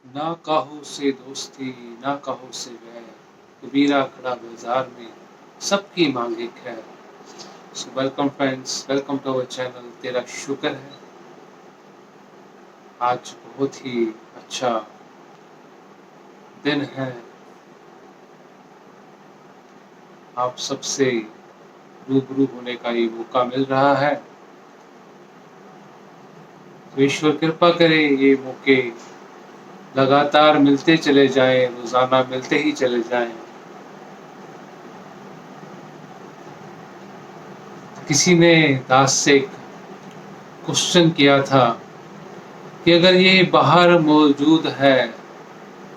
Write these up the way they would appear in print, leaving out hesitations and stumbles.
ना काहू से दोस्ती ना काहू से वैर, कबीरा खड़ा बाजार में सबकी मांगे खैर। So welcome friends, welcome to our channel तेरा शुक्र है। आज बहुत ही अच्छा दिन है, आप सबसे रूबरू होने का ये मौका मिल रहा है। तो ईश्वर कृपा करे ये मौके लगातार मिलते चले जाएं, रोजाना मिलते ही चले जाएं। किसी ने दास से क्वेश्चन किया था कि अगर ये बाहर मौजूद है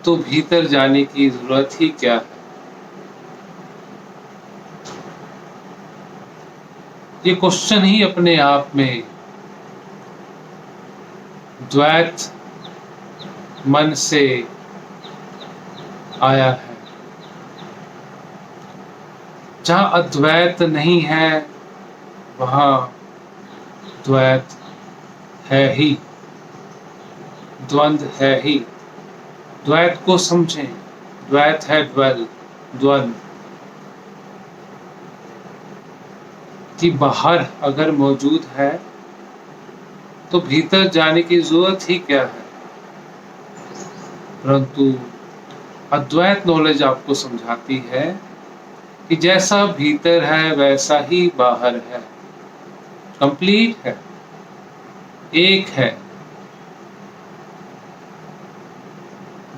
तो भीतर जाने की जरूरत ही क्या है। ये क्वेश्चन ही अपने आप में द्वैत मन से आया है। जहां अद्वैत नहीं है वहां द्वैत है ही, द्वंद्व है ही। द्वैत को समझें, द्वैत है द्वंद्व, कि बाहर अगर मौजूद है तो भीतर जाने की जरूरत ही क्या है। परंतु अद्वैत नॉलेज आपको समझाती है कि जैसा भीतर है वैसा ही बाहर है, कंप्लीट है, एक है।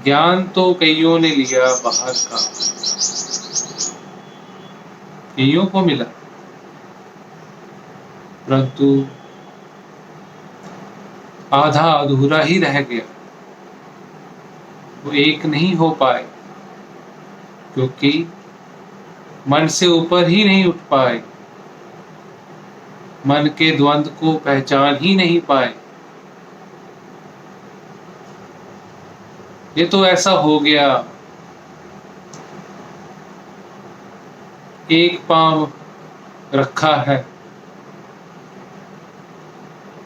ज्ञान तो कईयों ने लिया बाहर का, कईयों को मिला, परंतु आधा अधूरा ही रह गया। वो एक नहीं हो पाए क्योंकि मन से ऊपर ही नहीं उठ पाए, मन के द्वंद्व को पहचान ही नहीं पाए। ये तो ऐसा हो गया, एक पांव रखा है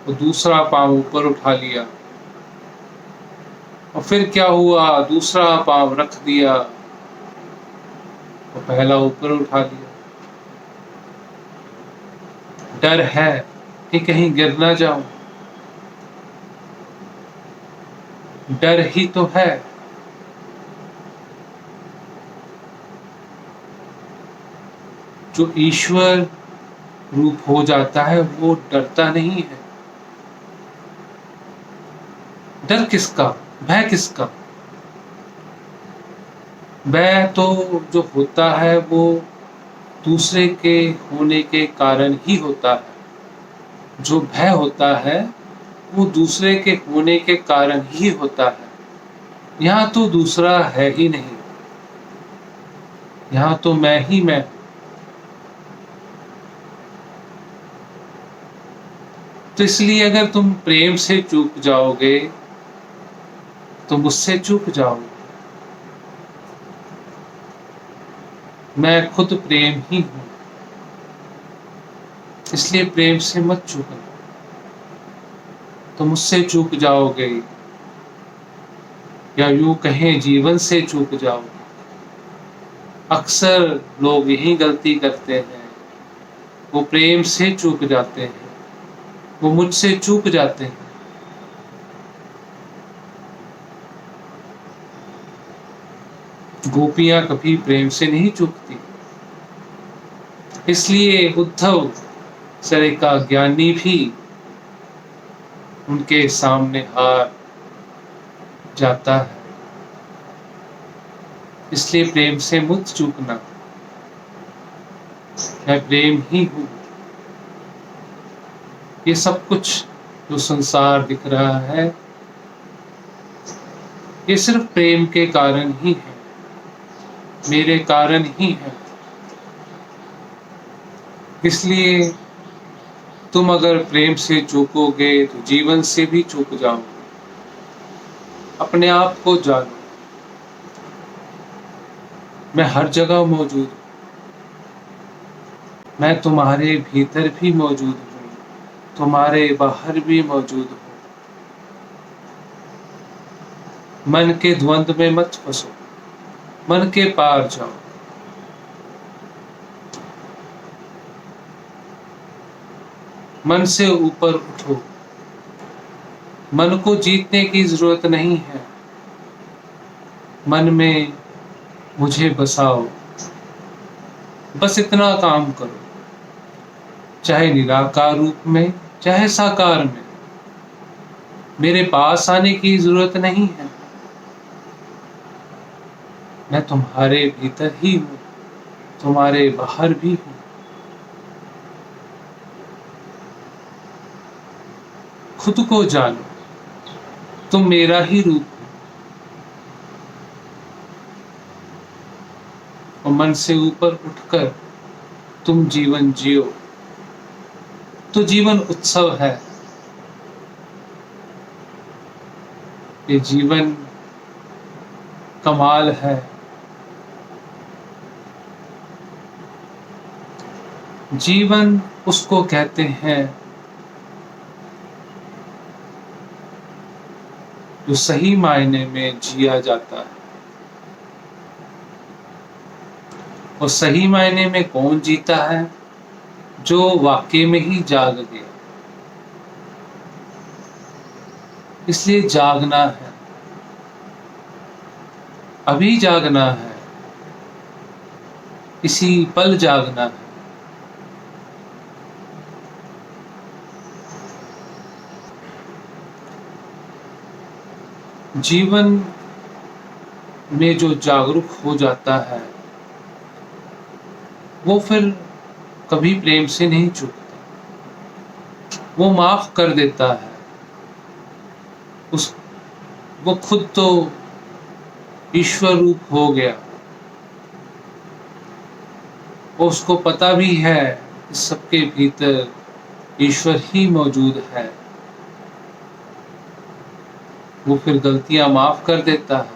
और दूसरा पांव ऊपर उठा लिया, और फिर क्या हुआ, दूसरा पांव रख दिया और पहला ऊपर उठा लिया। डर है कि कहीं गिर ना जाऊं, डर ही तो है। जो ईश्वर रूप हो जाता है वो डरता नहीं है। डर किसका, भय किसका? भय तो जो होता है वो दूसरे के होने के कारण ही होता है। जो भय होता है वो दूसरे के होने के कारण ही होता है। यहाँ तो दूसरा है ही नहीं, यहाँ तो मैं ही मैं। तो इसलिए अगर तुम प्रेम से चूक जाओगे तो मुझसे चूक जाओगे। मैं खुद प्रेम ही हूं, इसलिए प्रेम से मत चूकना, तो मुझसे चूक जाओगे, या यूं कहें जीवन से चूक जाओगे। अक्सर लोग यही गलती करते हैं, वो प्रेम से चूक जाते हैं, वो मुझसे चूक जाते हैं। गोपियां कभी प्रेम से नहीं चूकती, इसलिए उद्धव सरे का ज्ञानी भी उनके सामने हार जाता है। इसलिए प्रेम से मत चूकना, मैं प्रेम ही हूं। ये सब कुछ जो संसार दिख रहा है ये सिर्फ प्रेम के कारण ही है, मेरे कारण ही है। इसलिए तुम अगर प्रेम से चूकोगे तो जीवन से भी चूक जाओगे। अपने आप को जानो, मैं हर जगह मौजूद हूं, मैं तुम्हारे भीतर भी मौजूद हूं, तुम्हारे बाहर भी मौजूद हूं। मन के द्वंद्व में मत फंसो, मन के पार जाओ। मन से ऊपर उठो। मन को जीतने की जरूरत नहीं है। मन में मुझे बसाओ, बस इतना काम करो, चाहे निराकार रूप में चाहे साकार में। मेरे पास आने की जरूरत नहीं है। मैं तुम्हारे भीतर ही हूं, तुम्हारे बाहर भी हूं। खुद को जानो, तुम मेरा ही रूप हो। और मन से ऊपर उठकर तुम जीवन जियो, तो जीवन उत्सव है। ये जीवन कमाल है। जीवन उसको कहते हैं जो सही मायने में जिया जाता है। और सही मायने में कौन जीता है? जो वाकई में ही जाग गया। इसलिए जागना है, अभी जागना है, इसी पल जागना है। जीवन में जो जागरूक हो जाता है वो फिर कभी प्रेम से नहीं चूकता। वो माफ कर देता है। वो खुद तो ईश्वर रूप हो गया। और उसको पता भी है इस सबके भीतर ईश्वर ही मौजूद है। वो फिर गलतियां माफ कर देता है।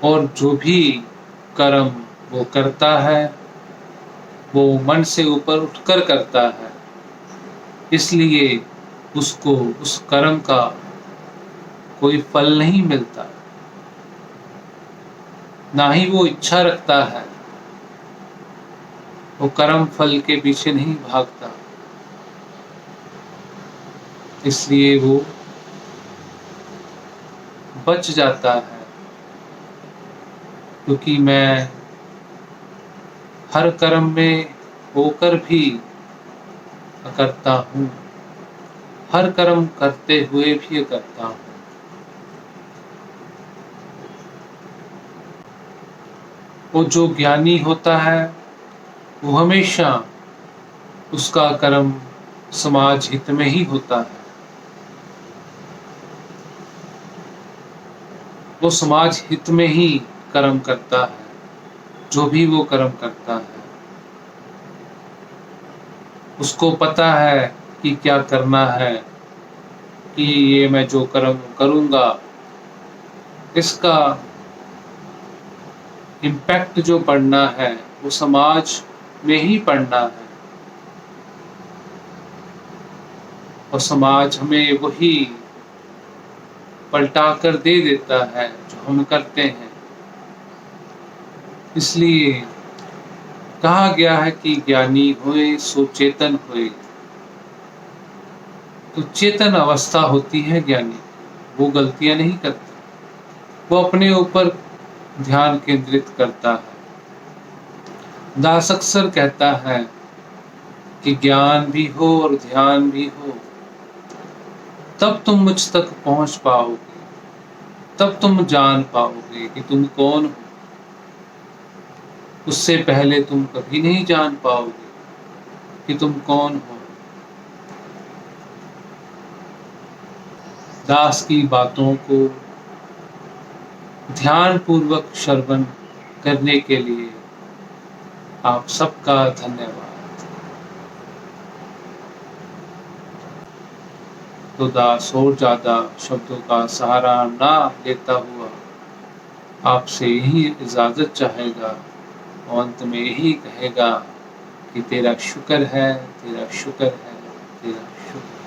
और जो भी कर्म वो करता है वो मन से ऊपर उठकर करता है। इसलिए उसको उस कर्म का कोई फल नहीं मिलता, ना ही वो इच्छा रखता है। वो कर्म फल के पीछे नहीं भागता। इसलिए वो बच जाता है। क्योंकि मैं हर कर्म में होकर भी करता हूँ, हर कर्म करते हुए भी करता हूँ। वो जो ज्ञानी होता है वो हमेशा उसका कर्म समाज हित में ही होता है। वो समाज हित में ही कर्म करता है, जो भी वो कर्म करता है। उसको पता है कि क्या करना है, कि ये मैं जो कर्म करूँगा इसका इम्पैक्ट जो पड़ना है वो समाज में ही पड़ना है। और समाज हमें वही पलटा कर दे देता है जो हम करते हैं। इसलिए कहा गया है कि ज्ञानी होए सो चेतन होए। तो चेतन अवस्था होती है ज्ञानी। वो गलतियां नहीं करता, वो अपने ऊपर ध्यान केंद्रित करता है। दास अक्सर कहता है कि ज्ञान भी हो और ध्यान भी हो तब तुम मुझ तक पहुंच पाओगे, तब तुम जान पाओगे कि तुम कौन हो। उससे पहले तुम कभी नहीं जान पाओगे कि तुम कौन हो। दास की बातों को ध्यान पूर्वक श्रवण करने के लिए आप सबका धन्यवाद। तो दास और ज्यादा शब्दों का सहारा ना लेता हुआ आपसे यही इजाजत चाहेगा और अंत में यही कहेगा कि तेरा शुक्र है, तेरा शुक्र है, तेरा शुक्र।